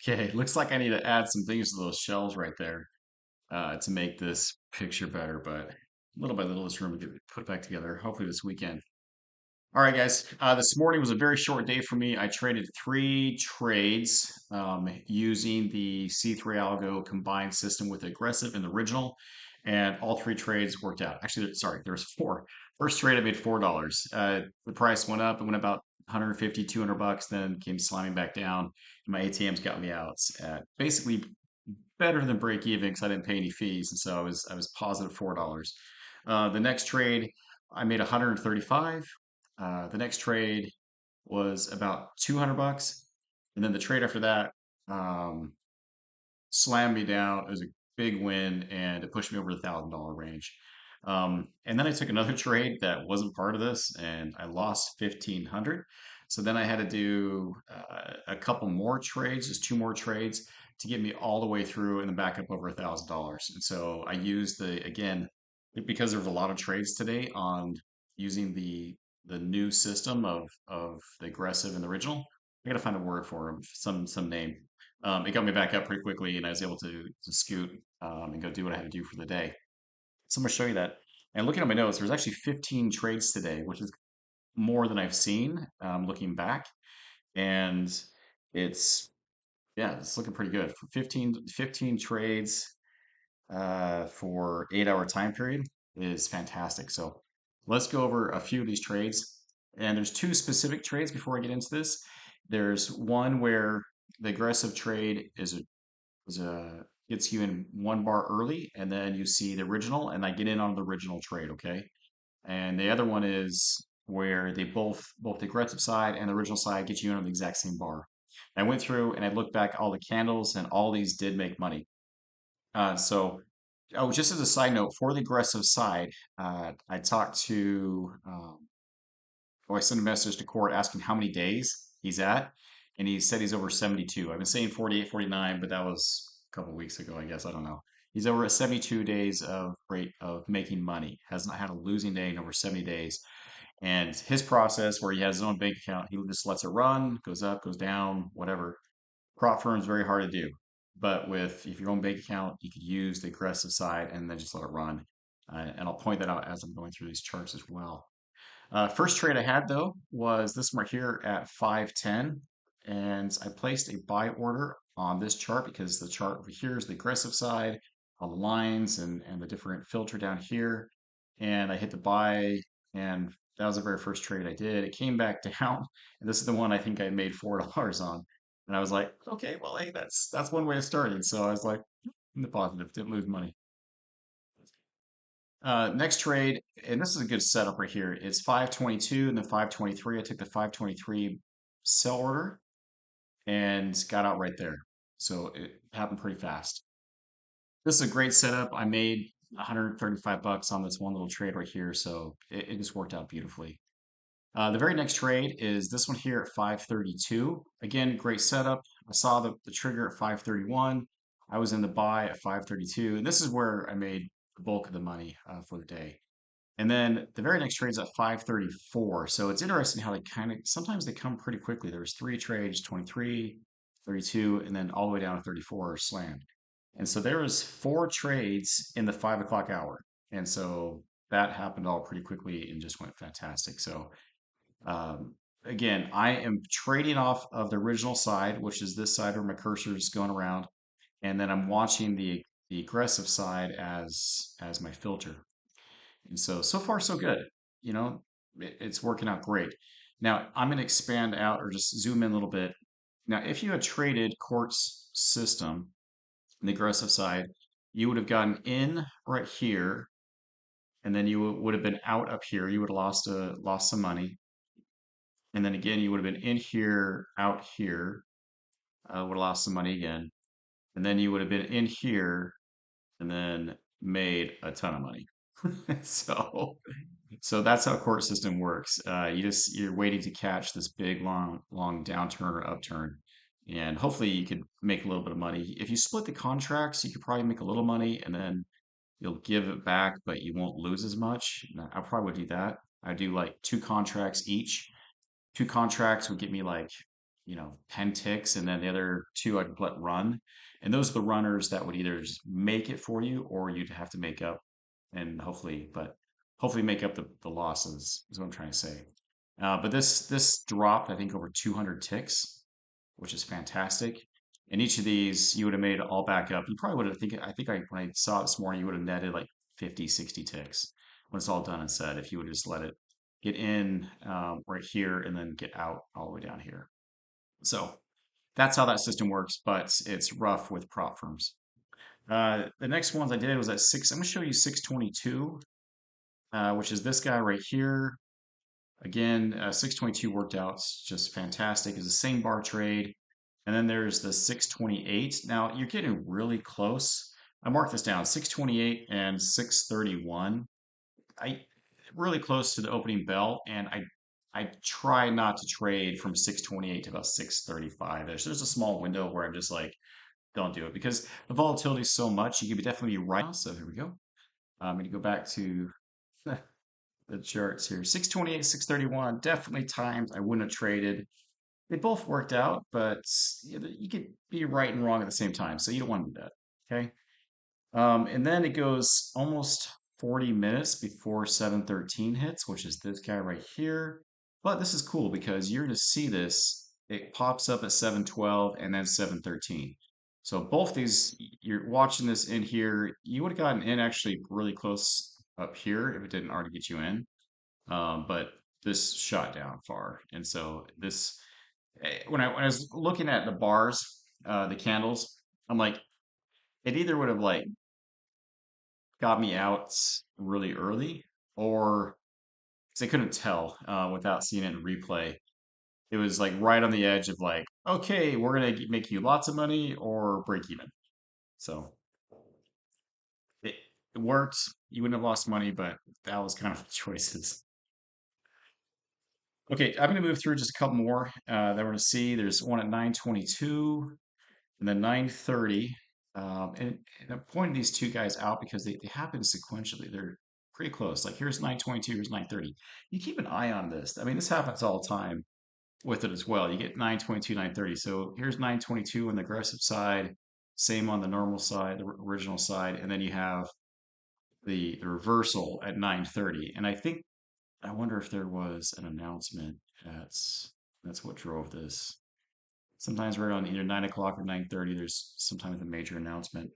Okay, looks like I need to add some things to those shelves right there to make this picture better, but little by little, this room will get put back together, hopefully this weekend. All right, guys, this morning was a very short day for me. I traded three trades using the C3 Algo combined system with aggressive and the original, and all three trades worked out. Actually, sorry, there's four. First trade, I made $4. The price went up, it went about 150, $200, then came slamming back down. My ATMs got me out at basically better than break even because I didn't pay any fees, and so I was positive $4. The next trade, I made 135. The next trade was about $200, and then the trade after that um, slammed me down. It was a big win, and it pushed me over the $1,000 range. And then I took another trade that wasn't part of this, and I lost 1,500. So then I had to do a couple more trades, just two more trades, to get me all the way through and then back up over $1,000. And so I used again, because there was a lot of trades today on using the new system of the aggressive and the original. I gotta find a word for them, some name. It got me back up pretty quickly, and I was able to scoot and go do what I had to do for the day. So I'm gonna show you that. And looking at my notes, there's actually 15 trades today, which is more than I've seen looking back. And it's yeah, it's looking pretty good. For 15 trades for 8 hour time period is fantastic. So let's go over a few of these trades. And there's two specific trades before I get into this. There's one where the aggressive trade is gets you in one bar early, and then you see the original, and I get in on the original trade, okay? And the other one is where they both the aggressive side and the original side get you in on the exact same bar. I went through and I looked back all the candles, and all these did make money. Oh, just as a side note, for the aggressive side, I talked to, I sent a message to Court asking how many days he's at, and he said he's over 72. I've been saying 48, 49, but that was a couple weeks ago, I guess. I don't know. He's over at 72 days of rate of making money. Has not had a losing day in over 70 days. And his process, where he has his own bank account, he just lets it run, goes up, goes down, whatever. Prop firm is very hard to do. But with if your own bank account, you could use the aggressive side and then just let it run. And I'll point that out as I'm going through these charts as well. First trade I had though was this one right here at 510, and I placed a buy order on this chart because the chart over here is the aggressive side, all the lines and the different filter down here, and I hit the buy, and that was the very first trade I did. It came back down, and this is the one I think I made $4 on, and I was like, okay, well, hey, that's one way of starting. So I was like, in the positive, didn't lose money. Next trade, and this is a good setup right here. It's 522 and then 523. I took the 523 sell order and got out right there. So it happened pretty fast. This is a great setup. I made $135 on this one little trade right here, so it just worked out beautifully. The very next trade is this one here at 532. Again, great setup. I saw the trigger at 531. I was in the buy at 532, and this is where I made the bulk of the money for the day. And then the very next trade is at 534. So it's interesting how they kind of sometimes they come pretty quickly. There's three trades, 23, 32, and then all the way down to 34 are slammed. And so there was four trades in the 5 o'clock hour. And so that happened all pretty quickly and just went fantastic. So again, I am trading off of the original side, which is this side where my cursor is going around, and then I'm watching the aggressive side as my filter. And so far so good. You know, it's working out great. Now I'm going to expand out or just zoom in a little bit. Now, if you had traded Quartz system, the aggressive side, you would have gotten in right here, and then you would have been out up here. You would have lost some money, and then again you would have been in here, out here, would have lost some money again, and then you would have been in here, and then made a ton of money. So So that's how court system works. You're waiting to catch this big long downturn or upturn, and hopefully you could make a little bit of money. If you split the contracts, you could probably make a little money, and then you'll give it back, but you won't lose as much. I probably would do that. I do like two contracts each. Two contracts would get me like 10 ticks, and then the other two I'd let run. And those are the runners that would either just make it for you, or you'd have to make up and hopefully make up the losses is what I'm trying to say. But this dropped, I think, over 200 ticks, which is fantastic. And each of these, you would have made it all back up. You probably would have, when I saw it this morning, you would have netted like 50, 60 ticks when it's all done and said, if you would just let it get in right here and then get out all the way down here. So that's how that system works, but it's rough with prop firms. The next ones I did was at six. I'm going to show you 622, which is this guy right here. Again, 622 worked out just fantastic. It's the same bar trade. And then there's the 628. Now you're getting really close. I marked this down, 628 and 631. I really close to the opening bell, and I try not to trade from 628 to about 635 ish. There's a small window where I'm just like, don't do it because the volatility is so much. You could definitely be right. So here we go. I'm going to go back to the charts here. 628, 631, definitely times I wouldn't have traded. They both worked out, but you could be right and wrong at the same time. So you don't want to do that. Okay. And then it goes almost 40 minutes before 713 hits, which is this guy right here. But this is cool because you're going to see this. It pops up at 712 and then 713. So both these, you're watching this in here. You would have gotten in actually really close up here if it didn't already get you in. But this shot down far. And so this, when I was looking at the bars, the candles, I'm like, it either would have like got me out really early, or because I couldn't tell without seeing it in replay. It was like right on the edge of like, okay, we're gonna make you lots of money or break even. So it, it worked. You wouldn't have lost money, but that was kind of the choices. Okay, I'm gonna move through just a couple more that we're gonna see. There's one at 922 and then 930. And I'm pointing these two guys out because they happen sequentially. They're pretty close. Like here's 922, here's 930. You keep an eye on this. I mean, this happens all the time with it as well. You get 922, 930. So here's 922 on the aggressive side, same on the normal side, the original side, and then you have the reversal at 930. And I wonder if there was an announcement that's what drove this. Sometimes right on either 9 o'clock or 9:30, there's sometimes a major announcement.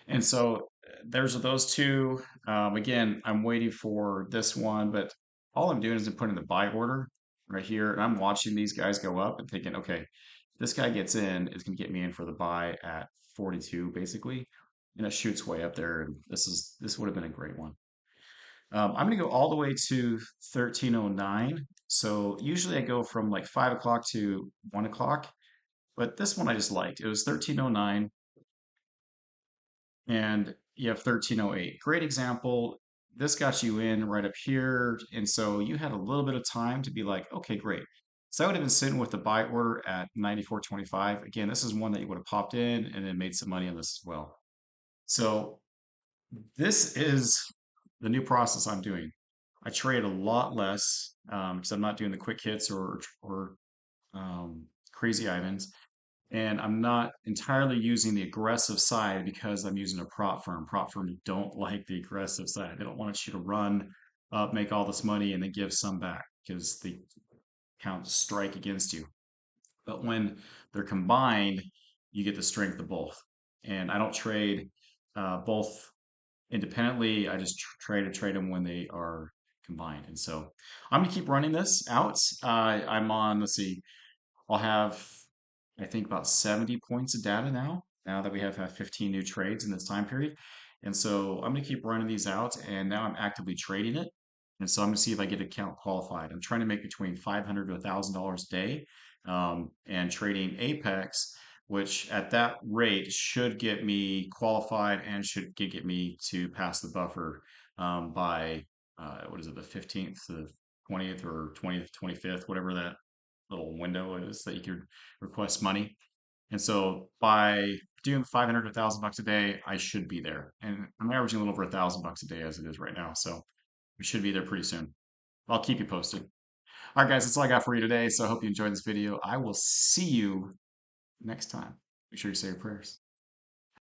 And so there's those two. Again, I'm waiting for this one, but all I'm doing is I'm putting the buy order right here, and I'm watching these guys go up and thinking, okay, this guy gets in, it's going to get me in for the buy at 42, basically, and it shoots way up there. And this would have been a great one. I'm going to go all the way to 1309. So usually I go from like 5 o'clock to 1 o'clock, but this one I just liked. It was 1309 and you have 1308. Great example. This got you in right up here. And so you had a little bit of time to be like, okay, great. So I would have been sitting with the buy order at 94.25. Again, this is one that you would have popped in and then made some money on this as well. So this is the new process I'm doing. I trade a lot less because I'm not doing the quick hits or crazy Ivans. And I'm not entirely using the aggressive side because I'm using a prop firm. Prop firms don't like the aggressive side. They don't want you to run up, make all this money, and then give some back because the counts strike against you. But when they're combined, you get the strength of both. And I don't trade both independently. I just trade them when they are combined. And so I'm gonna keep running this out. I'm on, let's see, I'll have, I think, about 70 points of data now that we have 15 new trades in this time period. And so I'm going to keep running these out, and now I'm actively trading it. And so I'm going to see if I get account qualified. I'm trying to make between $500 to $1,000 a day and trading Apex, which at that rate should get me qualified and should get me to pass the buffer by, what is it, the 15th to the 20th or 20th, 25th, whatever that little window is that you could request money. And so by doing 500 to 1,000 bucks a day, I should be there. And I'm averaging a little over 1,000 bucks a day as it is right now. So we should be there pretty soon. I'll keep you posted. All right, guys, that's all I got for you today. So I hope you enjoyed this video. I will see you next time. Make sure you say your prayers.